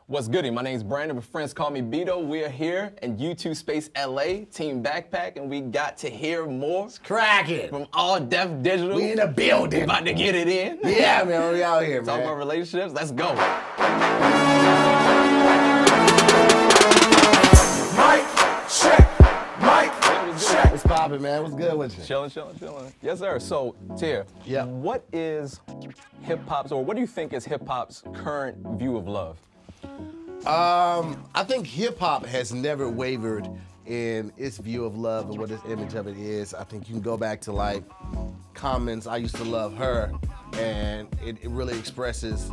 What's goody? My name's Brandon, but friends call me B-doe. We are here in U2 Space LA, Teambackpack, and we got Tahir Moore. It's cracking. From All Def Digital. We in the building. About to get it in. Yeah, man, we out here, man. Talk about relationships. Let's go. Mic check. What's poppin', man? What's good with you? Chilling. Yes, sir. So, Tahir, yeah. What is hip-hop's, or what do you think is hip-hop's current view of love? I think hip-hop has never wavered in its view of love and what its image of it is. I think you can go back to like Common's I Used to Love Her, and it really expresses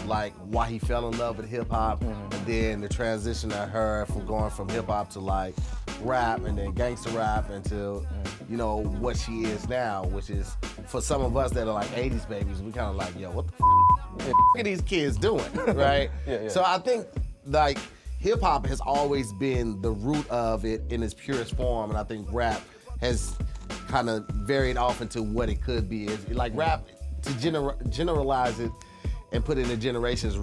like why he fell in love with hip-hop, and then the transition of her from going from hip-hop to like rap and then gangster rap into, you know, what she is now, which is, for some of us that are like 80s babies, we kind of like, yo, what the are these kids doing, right? Yeah. So I think like hip-hop has always been the root of it in its purest form, and I think rap has kind of varied off into what it could be. It's like rap, to generalize it and put it in generations,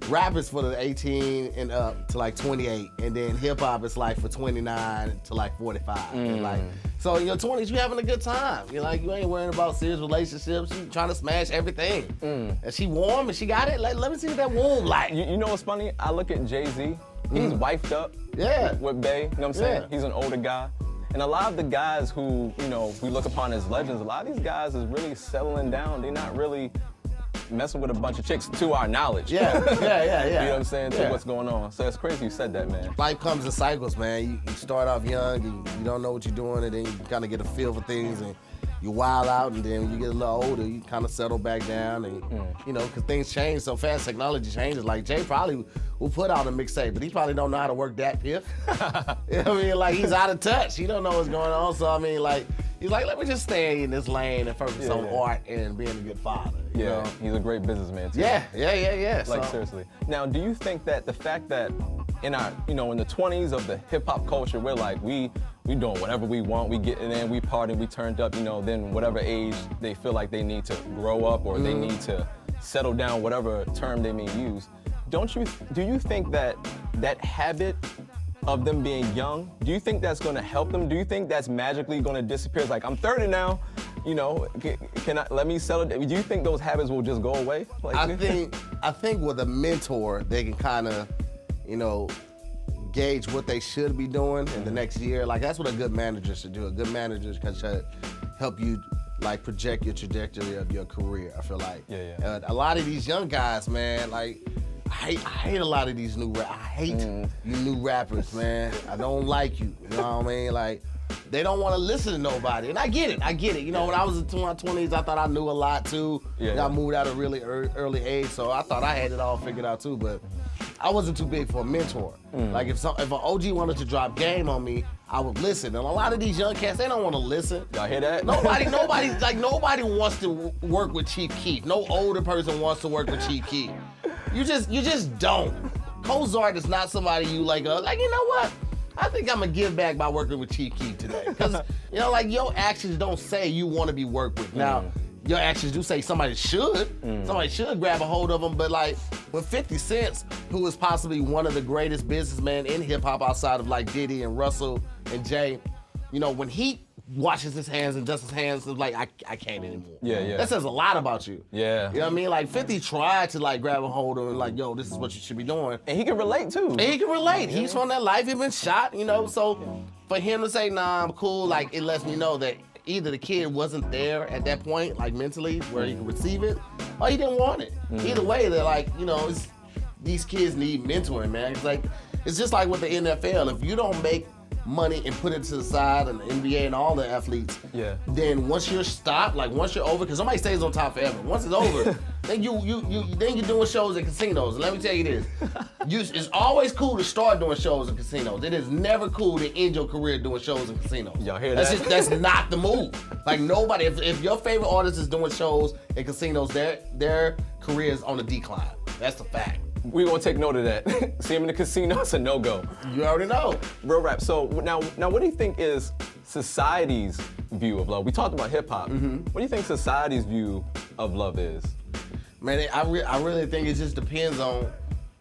rap is for the 18 and up to like 28, and then hip hop is like for 29 to like 45. And like, so in your 20s, you having a good time. You're like, you ain't worrying about serious relationships. You trying to smash everything. And she warm and she got it. Like, let me see what that womb like. You know what's funny? I look at Jay-Z. He's wifed up. Yeah. With Bay. You know what I'm saying? Yeah. He's an older guy. And a lot of the guys who, you know, we look upon as legends, a lot of these guys is really settling down. They're not really messing with a bunch of chicks, to our knowledge. Yeah. You know what I'm saying? To what's going on. So it's crazy you said that, man. Life comes in cycles, man. You start off young, you don't know what you're doing, and then you kind of get a feel for things, and you wild out, and then when you get a little older, you kind of settle back down, and you know, because things change so fast, technology changes. Like Jay probably will put out a mixtape, but he probably don't know how to work that piff. You know what I mean? Like, he's out of touch. He don't know what's going on. So I mean, like, he's like, let me just stay in this lane and focus on art and being a good father. You know? He's a great businessman too. Yeah. Like, seriously. Now, do you think that the fact that in our, you know, in the 20s of the hip hop culture, we're like, we doing whatever we want, we get in, we party, we turned up, you know, then whatever age they feel like they need to grow up or they need to settle down, whatever term they may use. Do you think that that habit of them being young, do you think that's going to help them? Do you think that's magically going to disappear? It's like, I'm 30 now, you know, let me settle down. Do you think those habits will just go away? Like, I think with a mentor, they can kind of, you know, gauge what they should be doing in the next year. Like, that's what a good manager should do. A good manager should help you like project your trajectory of your career, I feel like. A lot of these young guys, man, like, I hate a lot of these new I hate you new rappers, man. I don't like you. You know what I mean? Like, they don't want to listen to nobody. And I get it. You know, when I was in my 20s, I thought I knew a lot too. I moved out at a really early age, so I thought I had it all figured out too, but I wasn't too big for a mentor. Like, if an OG wanted to drop game on me, I would listen. And a lot of these young cats, they don't want to listen. Y'all hear that? Nobody wants to work with Chief Keef. No older person wants to work with Chief Keef. You just don't. Cozart is not somebody you like, you know what? I think I'm gonna give back by working with Chief Keef today. Because, you know, like, your actions don't say you want to be worked with. Now, your actions do say somebody should. Somebody should grab a hold of them, but like, with 50 Cent, who is possibly one of the greatest businessmen in hip hop outside of like Diddy and Russell and Jay, you know, when he washes his hands and dusts his hands, it's like, I can't anymore. That says a lot about you. You know what I mean? Like, 50 tried to like grab a hold of him and like, yo, this is what you should be doing. And he can relate too. And he can relate. He's from that life, he's been shot, you know, so for him to say, nah, I'm cool, like, it lets me know that either the kid wasn't there at that point, like mentally, where he could receive it, or he didn't want it. Either way, they're like, you know, these kids need mentoring, man. It's just like with the NFL. If you don't make money and put it to the side, and the NBA and all the athletes, then once you're stopped, like once you're over, because somebody stays on top forever. Once it's over, then you're doing shows at casinos. And let me tell you this, it's always cool to start doing shows in casinos. It is never cool to end your career doing shows in casinos. Y'all hear that? That's not the move. Like, nobody, if your favorite artist is doing shows in casinos, their career is on the decline. That's the fact. We're gonna take note of that. See him in the casino, it's a no-go. You already know. Real rap. So now what do you think is society's view of love? We talked about hip hop. What do you think society's view of love is? Man, I really think it just depends on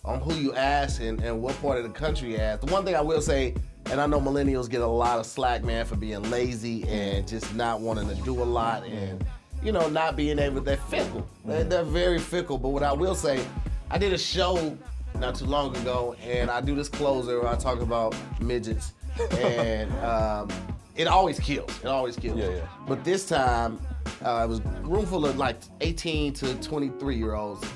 on who you ask and what part of the country you ask. The one thing I will say, and I know millennials get a lot of slack, man, for being lazy and just not wanting to do a lot and, you know, not being able, they're fickle. They're very fickle. But what I will say, I did a show not too long ago, and I do this closer where I talk about midgets, and it always kills. It always kills. Yeah. But this time, it was a room full of like 18 to 23-year-olds.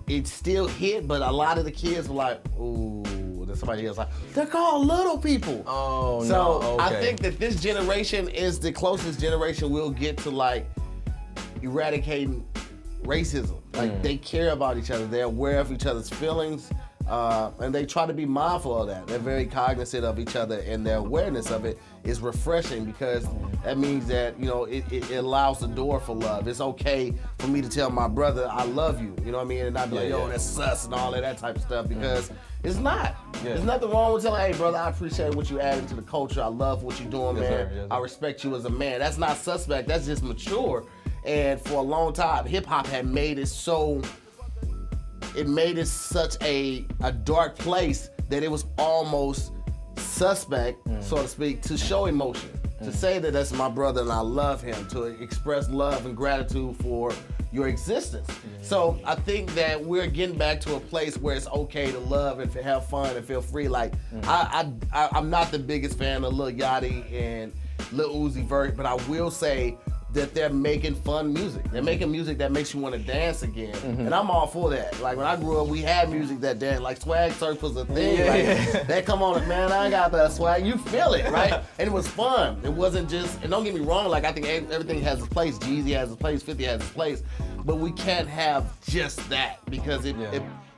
It still hit, but a lot of the kids were like, ooh, there's somebody else like, they're called little people. Oh, so no, okay. I think that this generation is the closest generation we'll get to like eradicating racism. Like they care about each other, they're aware of each other's feelings, and they try to be mindful of that. They're very cognizant of each other, and their awareness of it is refreshing because that means that, you know, it allows the door for love. It's okay for me to tell my brother I love you, you know what I mean? And not be like, yo, that's sus and all of that type of stuff, because it's not. There's nothing wrong with telling, hey brother, I appreciate what you added to the culture. I love what you're doing, man. Yes, sir. I respect you as a man. That's not suspect, that's just mature. And for a long time, hip hop had made it so, it made it such a dark place that it was almost suspect, so to speak, to show emotion. To say that that's my brother and I love him, to express love and gratitude for your existence. So I think that we're getting back to a place where it's okay to love and to have fun and feel free. Like, I'm not the biggest fan of Lil Yachty and Lil Uzi Vert, but I will say that they're making fun music. They're making music that makes you want to dance again. And I'm all for that. Like when I grew up, we had music that danced, like swag surf was a thing. They come on, man, I got that swag. You feel it, right? And it was fun. It wasn't just, and don't get me wrong, like I think everything has its place. Jeezy has its place, 50 has its place. But we can't have just that because it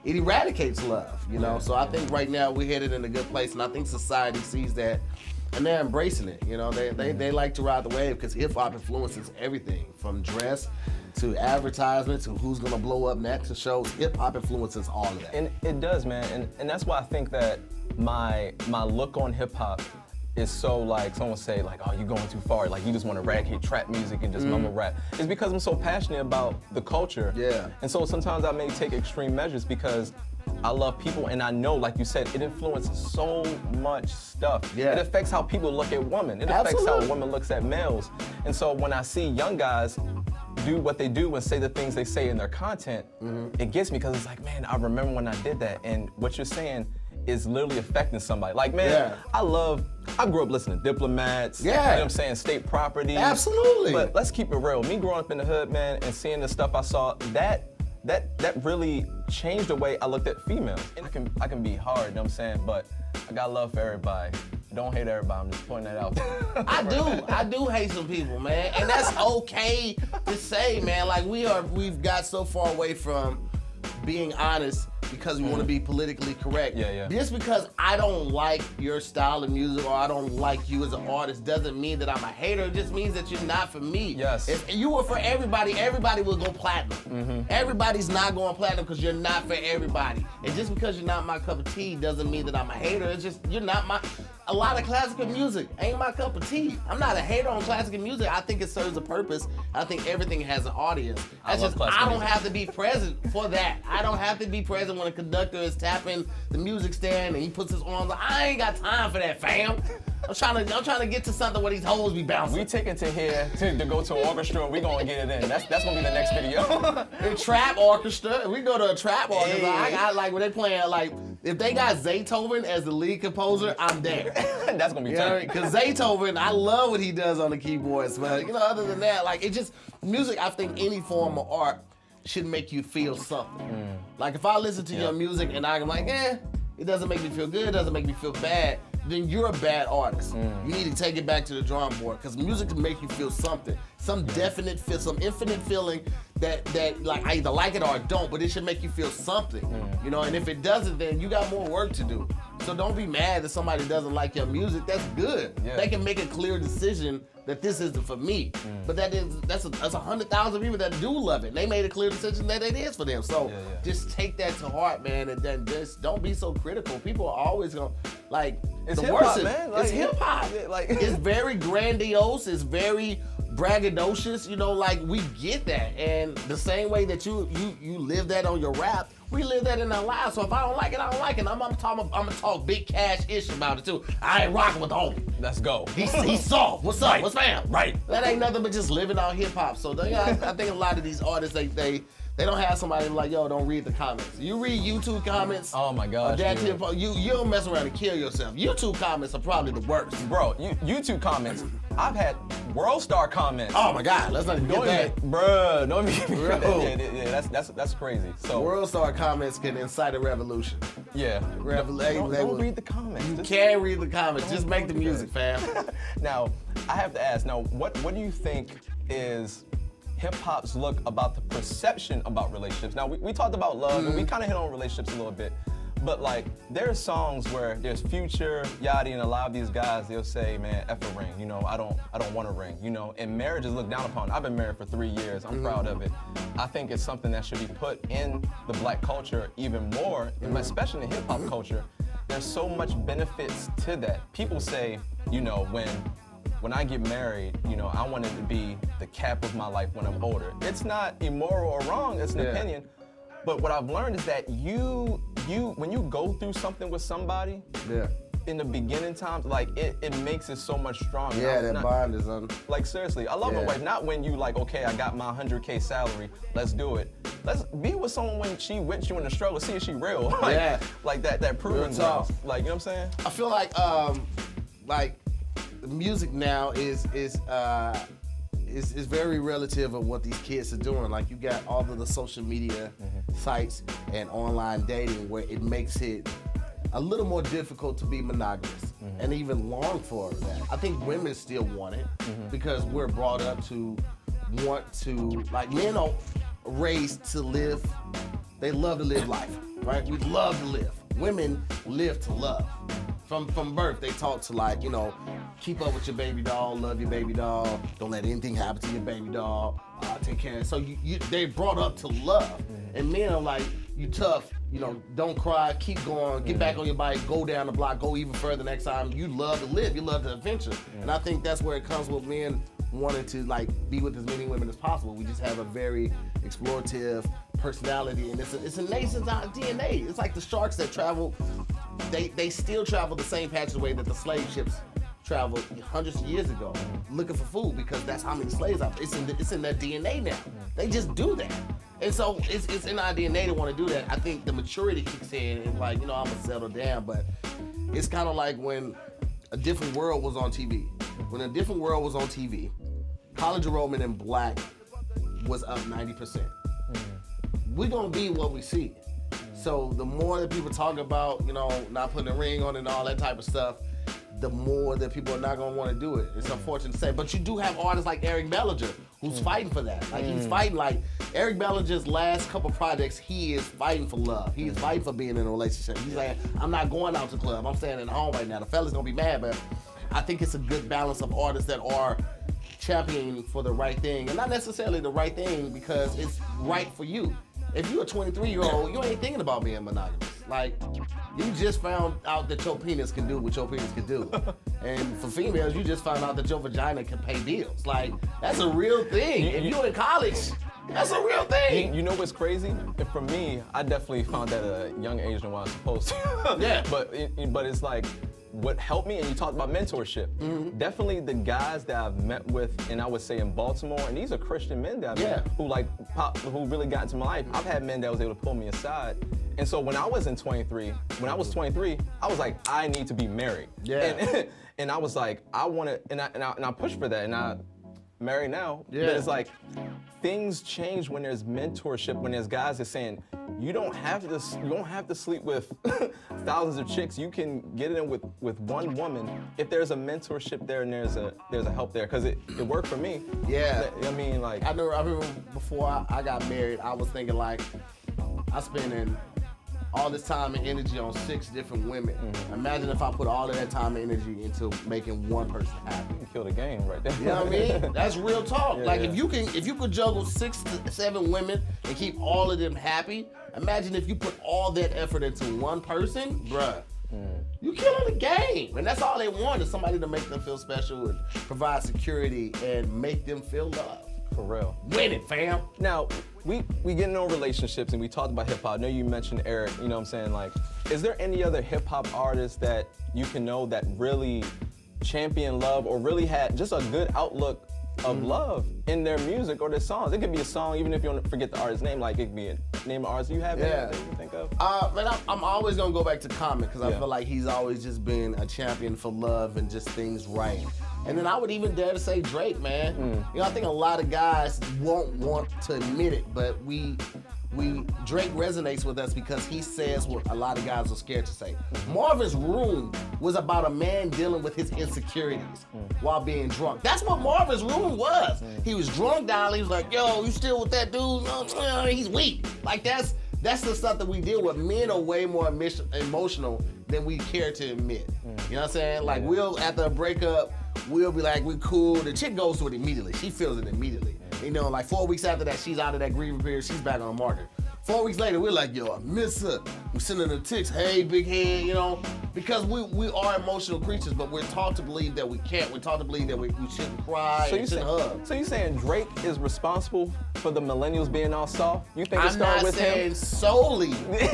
eradicates love, you know? So I think right now we're headed in a good place, and I think society sees that and they're embracing it. You know, they like to ride the wave because hip hop influences everything from dress to advertisement to who's gonna blow up next to shows. Hip hop influences all of that. And it does, man. And that's why I think that my look on hip hop is so, like, someone say like, oh, you're going too far, like you just want to eradicate trap music and just mumble rap. It's because I'm so passionate about the culture. Yeah. And so sometimes I may take extreme measures because I love people, and I know, like you said, it influences so much stuff. Yeah. It affects how people look at women. It affects how a woman looks at males. And so when I see young guys do what they do and say the things they say in their content, it gets me because it's like, man, I remember when I did that. And what you're saying is literally affecting somebody. Like, man, I grew up listening to Diplomats, you know what I'm saying, State Property. Absolutely. But let's keep it real. Me growing up in the hood, man, and seeing the stuff I saw, that really changed the way I looked at females. And I can be hard, you know what I'm saying, but I got love for everybody. Don't hate everybody, I'm just pointing that out. I do hate some people, man, and that's okay to say, man. Like we've got so far away from being honest because we want to be politically correct. Just because I don't like your style of music or I don't like you as an artist doesn't mean that I'm a hater. It just means that you're not for me. If you were for everybody, everybody will go platinum. Everybody's not going platinum because you're not for everybody. And just because you're not my cup of tea doesn't mean that I'm a hater. It's just you're not my. A lot of classical music ain't my cup of tea. I'm not a hater on classical music. I think it serves a purpose. I think everything has an audience. That's just, I don't have to be present for that. I don't have to be present when a conductor is tapping the music stand and he puts his arms up. I ain't got time for that, fam. I'm trying to get to something where these hoes be bouncing. We taking to here to go to an orchestra and we gonna get it in. That's gonna be the next video. A trap orchestra. We go to a trap orchestra. I got like when they playing like if they got Zaytoven as the lead composer, I'm there. That's gonna be tough. Because Zaytoven, I love what he does on the keyboards, but you know, other than that, like it just music. I think any form of art should make you feel something. Like if I listen to your music and I'm like, it doesn't make me feel good, it doesn't make me feel bad, then you're a bad artist. You need to take it back to the drawing board because music can make you feel something, some definite feel, some infinite feeling that like I either like it or I don't, but it should make you feel something, you know. And if it doesn't, then you got more work to do. So don't be mad that somebody doesn't like your music. That's good. They can make a clear decision that this isn't for me. But that's 100,000 people that do love it. They made a clear decision that it is for them. So just take that to heart, man, and then just don't be so critical. People are always gonna like it's the hip-hop, worst. Man. Like, it's hip hop. Like it's very grandiose. It's very braggadocious, you know, like we get that. And the same way that you live that on your rap, we live that in our lives. So if I don't like it, I don't like it. I'm gonna talk big cash-ish about it too. I ain't rocking with the homie. Let's go. He's soft. What's up? Right. What's fam? Right. That ain't nothing but just living out hip-hop. So I think a lot of these artists, they don't have somebody like, yo, don't read the comments. You read YouTube comments. Oh my gosh. You don't mess around and kill yourself. YouTube comments are probably the worst. Bro, YouTube comments. I've had World Star comments. Oh my God, let's not get that. Bruh, don't even get that. Yeah, that's crazy. So World Star comments can incite a revolution. Yeah. Don't read the comments. You can't read the comments. Just make the music, fam. Now, I have to ask. Now, what do you think is hip hop's look about the perception about relationships? Now, we talked about love, and we kind of hit on relationships a little bit. But like, there are songs where there's Future, Yachty, and a lot of these guys, they'll say, man, F a ring, you know, I don't want a ring, you know, and marriage is looked down upon. I've been married for 3 years, I'm proud of it. I think it's something that should be put in the black culture even more, especially in the hip hop culture. There's so much benefits to that. People say, you know, when I get married, you know, I want it to be the cap of my life when I'm older. It's not immoral or wrong, it's an opinion. But what I've learned is that when you go through something with somebody, in the beginning times, like it makes it so much stronger. Yeah, that bond is like seriously, I love my wife. Not when you like, okay, I got my 100K salary, let's do it. Let's be with someone when she with you in the struggle, see if she real. Like, like that proven stuff. Like, you know what I'm saying? I feel like the music now is very relative of what these kids are doing. Like, you got all of the social media sites and online dating where it makes it a little more difficult to be monogamous and even long for that. I think women still want it because we're brought up to want to, like, men are raised to live, they love to live life, right? We love to live. Women live to love. From birth, they taught to, like, you know, keep up with your baby doll, love your baby doll, don't let anything happen to your baby doll, take care of it. So they're brought up to love. And men are like, you tough, you know, don't cry, keep going, get back on your bike, go down the block, go even further next time. You love to live, you love to adventure. And I think that's where it comes with men wanting to, like, be with as many women as possible. We just have a very explorative personality, and it's innate in our DNA. It's like the sharks that travel, they still travel the same patch of way that the slave ships traveled hundreds of years ago, looking for food, because that's how many slaves are. It's in their DNA now. They just do that. And so it's in our DNA to want to do that. I think the maturity kicks in and, like, you know, I'm gonna settle down, but it's kind of like when A Different World was on TV. When A Different World was on TV, college enrollment in black was up 90%. We're gonna be what we see. So the more that people talk about, you know, not putting a ring on and all that type of stuff, the more that people are not gonna want to do it. It's unfortunate to say, but you do have artists like Eric Bellinger who's fighting for that. Like, he's fighting, like, Eric Bellinger's last couple projects, he is fighting for love. He is fighting for being in a relationship. He's like, I'm not going out to the club, I'm staying at home right now. The fella's gonna be mad, but I think it's a good balance of artists that are championing for the right thing, and not necessarily the right thing because it's right for you. If you're a 23-year-old, you ain't thinking about being monogamous. Like, you just found out that your penis can do what your penis can do. And for females, you just found out that your vagina can pay bills. Like, that's a real thing. If you're in college, that's a real thing. You know what's crazy? And for me, I definitely found that at a young age than what I was supposed to. Yeah. But it's like, what helped me, and you talked about mentorship, definitely the guys that I've met with, and I would say in Baltimore, and these are Christian men that I've met who really got into my life. I've had men that was able to pull me aside. And so when I was 23, I was like, I need to be married. Yeah. And I was like, I want to, and I pushed for that, and I married now. Yeah. But it's like, things change when there's mentorship, when there's guys that saying, you don't have to sleep with thousands of chicks. You can get in with one woman if there's a mentorship there and there's a help there, because it worked for me. Yeah. I mean, like, I remember before I got married, I was thinking, like, I spending all this time and energy on 6 different women. Imagine if I put all of that time and energy into making one person happy. You can kill the game right there. You know what I mean? That's real talk. Yeah, like, if you could juggle 6 to 7 women and keep all of them happy, imagine if you put all that effort into one person, bruh. You killing the game. And that's all they want, is somebody to make them feel special and provide security and make them feel loved. For real. Win it, fam. Now, we get into relationships and we talked about hip hop. I know you mentioned Eric, you know what I'm saying? Like, is there any other hip hop artists that you can know that really champion love or really had just a good outlook of love in their music or their songs? It could be a song, even if you want to forget the artist's name, like it could be a name of artist you have that you can think of. Man, I'm always gonna go back to Common, because I feel like he's always just been a champion for love and just things right. And then I would even dare to say Drake, man. You know, I think a lot of guys won't want to admit it, but Drake resonates with us because he says what a lot of guys are scared to say. Marvin's Room was about a man dealing with his insecurities while being drunk. That's what Marvin's Room was. He was drunk down, he was like, yo, you still with that dude? He's weak. Like, that's the stuff that we deal with. Men are way more emotional than we care to admit. You know what I'm saying? Like, we'll, after a breakup, we'll be like, we cool. The chick goes to it immediately. She feels it immediately. You know, like 4 weeks after that, she's out of that grieving period. She's back on the market. 4 weeks later, we're like, yo, I miss her. We're sending her texts, hey, big head, you know, because we are emotional creatures, but we're taught to believe that we can't. We're taught to believe that we shouldn't cry and shouldn't hug. So you saying Drake is responsible for the millennials being all soft? You think it started with him? I'm not saying solely Drake,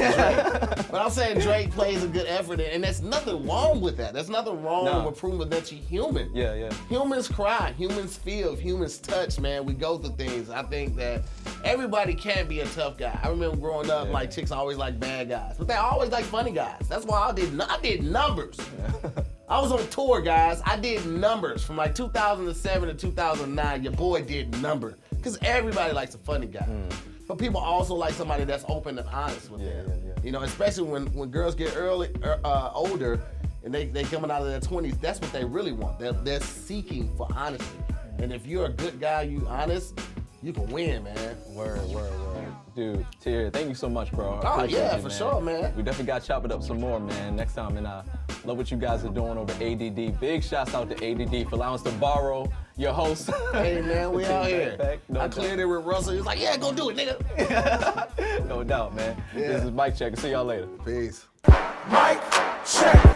but I'm saying Drake plays a good effort, and there's nothing wrong with that. There's nothing wrong with proving that you're human. Yeah. Humans cry, humans feel, humans touch, man. We go through things. I think that everybody can be a tough guy. I remember growing up, like, chicks always like bad guys, but they always like funny guys. That's why I did numbers. I was on tour, guys. I did numbers from like 2007 to 2009. Your boy did numbers, because everybody likes a funny guy. But people also like somebody that's open and honest with them. You know, especially when girls get older and they coming out of their 20s, that's what they really want. They're seeking for honesty. And if you're a good guy, you honest, you can win, man. Word. Dude, Tahir, thank you so much, bro. Oh, yeah, for sure, man. We definitely got to chop it up some more, man, next time. And I love what you guys are doing over ADD. Big shouts out to ADD for allowing us to borrow your host. Hey, man, we out here. I cleared it with Russell. He was like, yeah, go do it, nigga. No doubt, man. This is Mic Check. See y'all later. Peace. Mic Check.